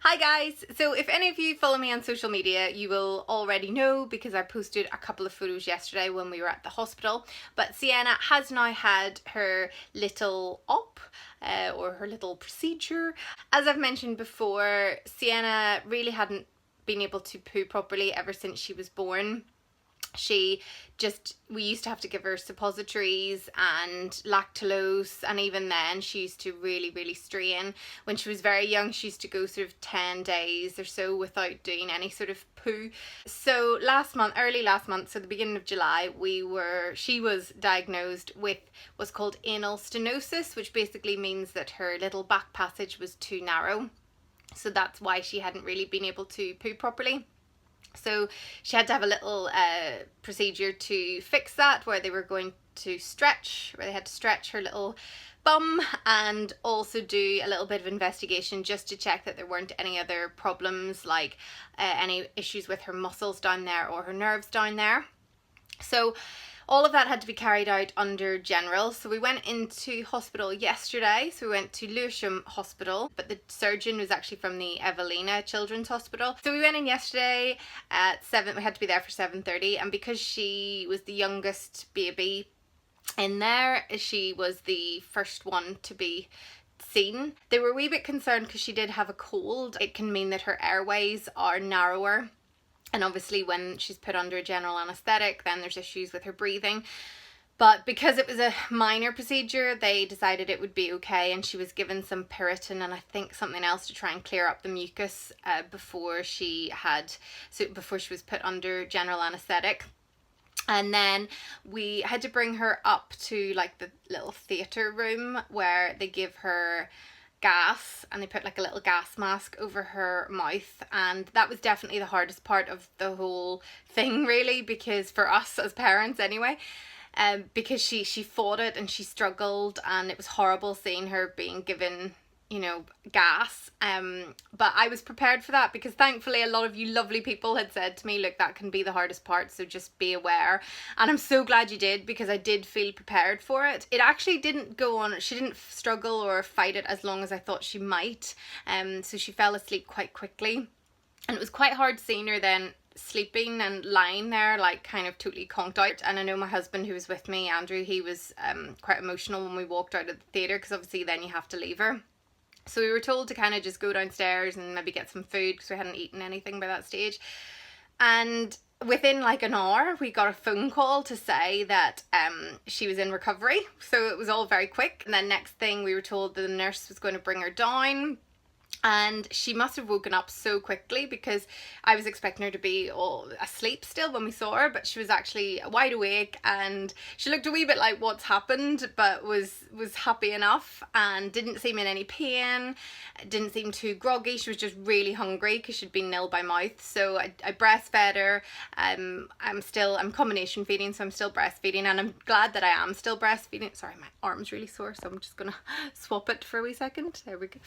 Hi guys! So if any of you follow me on social media, you will already know because I posted a couple of photos yesterday when we were at the hospital. But Sienna has now had her little op, or her little procedure. As I've mentioned before, Sienna really hadn't been able to poo properly ever since she was born. We used to have to give her suppositories and lactulose, and even then she used to really strain. When she was very young, she used to go sort of 10 days or so without doing any sort of poo. So early last month, so the beginning of July, she was diagnosed with what's called anal stenosis, which basically means that her little back passage was too narrow. So that's why she hadn't really been able to poo properly. So she had to have a little procedure to fix that, where they had to stretch her little bum and also do a little bit of investigation just to check that there weren't any other problems, like any issues with her muscles down there or her nerves down there. So all of that had to be carried out under general. So we went into hospital yesterday. So we went to Lewisham Hospital, but the surgeon was actually from the Evelina Children's Hospital. So we went in yesterday at 7. We had to be there for 7:30, and because she was the youngest baby in there, she was the first one to be seen. They were a wee bit concerned because she did have a cold. It can mean that her airways are narrower. And obviously when she's put under a general anaesthetic, then there's issues with her breathing. But because it was a minor procedure, they decided it would be okay, and she was given some Piriton and I think something else to try and clear up the mucus before she was put under general anaesthetic. And then we had to bring her up to like the little theatre room where they give her gas, and they put like a little gas mask over her mouth, and that was definitely the hardest part of the whole thing, really, because for us as parents anyway, because she fought it and she struggled, and it was horrible seeing her being given gas, but I was prepared for that because thankfully a lot of you lovely people had said to me, look, that can be the hardest part, so just be aware. And I'm so glad you did, because I did feel prepared for it. It actually didn't go on, she didn't struggle or fight it as long as I thought she might, so she fell asleep quite quickly, and it was quite hard seeing her then sleeping and lying there like kind of totally conked out. And I know my husband, who was with me, Andrew, he was quite emotional when we walked out of the theatre, because obviously then you have to leave her. So we were told to kind of just go downstairs and maybe get some food, because we hadn't eaten anything by that stage. And within like an hour, we got a phone call to say that she was in recovery. So it was all very quick. And then next thing, we were told that the nurse was going to bring her down. And she must have woken up so quickly, because I was expecting her to be all asleep still when we saw her, but she was actually wide awake, and she looked a wee bit like what's happened, but was happy enough and didn't seem in any pain, didn't seem too groggy. She was just really hungry because she'd been nil by mouth. So I breastfed her. I'm combination feeding, so I'm still breastfeeding, and I'm glad that I am still breastfeeding. Sorry, my arm's really sore, so I'm just gonna swap it for a wee second. There we go.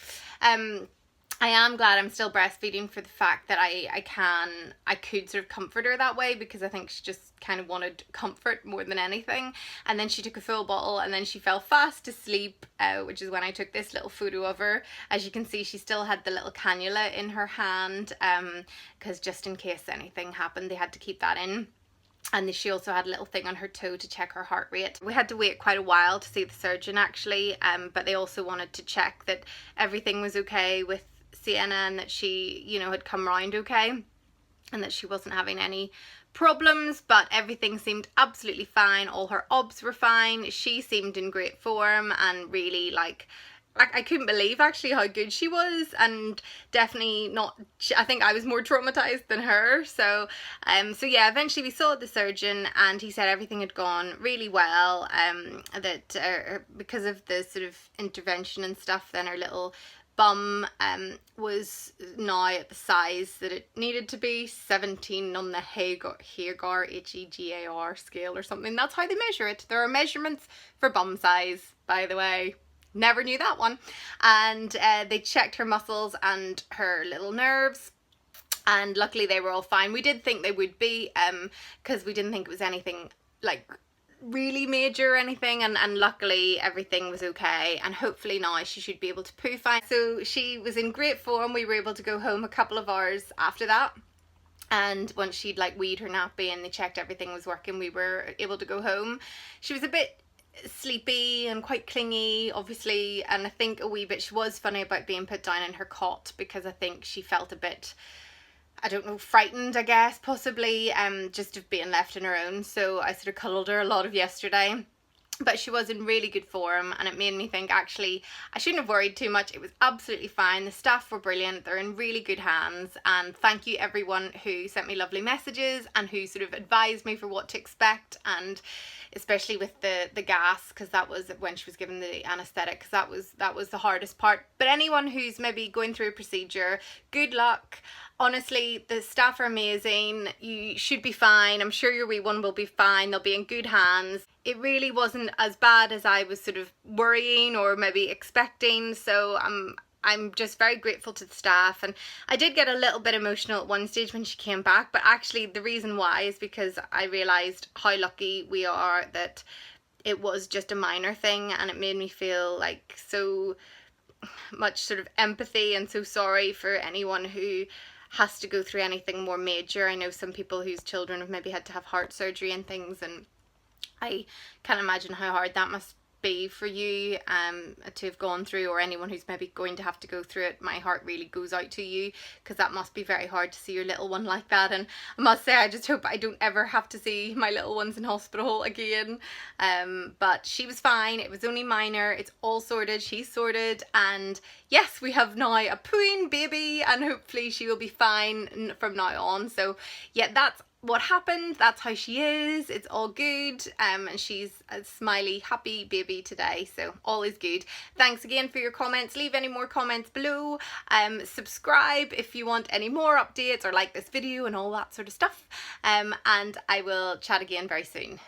I am glad I'm still breastfeeding for the fact that I could sort of comfort her that way, because I think she just kind of wanted comfort more than anything. And then she took a full bottle, and then she fell fast asleep, which is when I took this little photo of her. As you can see, she still had the little cannula in her hand, because just in case anything happened, they had to keep that in. And she also had a little thing on her toe to check her heart rate. We had to wait quite a while to see the surgeon actually, but they also wanted to check that everything was okay with Sienna, and that she, had come round okay, and that she wasn't having any problems. But everything seemed absolutely fine. All her obs were fine. She seemed in great form, and really I couldn't believe actually how good she was, and definitely not, I think I was more traumatized than her. So yeah, eventually we saw the surgeon, and he said everything had gone really well, that because of the sort of intervention and stuff, then her little bum was now at the size that it needed to be, 17 on the Hagar Hegar scale or something. That's how they measure it. There are measurements for bum size, by the way. Never knew that one. And they checked her muscles and her little nerves, and luckily they were all fine. We did think they would be, because we didn't think it was anything like really major or anything, and luckily everything was okay, and hopefully now she should be able to poo fine. So she was in great form. We were able to go home a couple of hours after that, and once she'd like weed her nappy and they checked everything was working, we were able to go home. She was a bit sleepy and quite clingy, obviously, and I think a wee bit, she was funny about being put down in her cot, because I think she felt a bit, I don't know, frightened, I guess, possibly, just of being left on her own. So I sort of cuddled her a lot of yesterday. But she was in really good form, and it made me think, actually, I shouldn't have worried too much. It was absolutely fine. The staff were brilliant. They're in really good hands. And thank you everyone who sent me lovely messages and who sort of advised me for what to expect, and especially with the gas, because that was when she was given the anaesthetic, because that was the hardest part. But anyone who's maybe going through a procedure, good luck. Honestly, the staff are amazing. You should be fine. I'm sure your wee one will be fine. They'll be in good hands. It really wasn't as bad as I was sort of worrying or maybe expecting. So I'm just very grateful to the staff. And I did get a little bit emotional at one stage when she came back, but actually the reason why is because I realised how lucky we are that it was just a minor thing, and it made me feel like so much sort of empathy and so sorry for anyone who has to go through anything more major. I know some people whose children have maybe had to have heart surgery and things, and I can't imagine how hard that must be for you to have gone through, or anyone who's maybe going to have to go through it. My heart really goes out to you, because that must be very hard to see your little one like that. And I must say, I just hope I don't ever have to see my little ones in hospital again. But she was fine. It was only minor. It's all sorted. She's sorted, and yes, we have now a pooing baby, and hopefully she will be fine from now on. So yeah, that's what happened. That's how she is. It's all good, and she's a smiley, happy baby today, so all is good. Thanks again for your comments. Leave any more comments below. Subscribe if you want any more updates, or like this video and all that sort of stuff, and I will chat again very soon.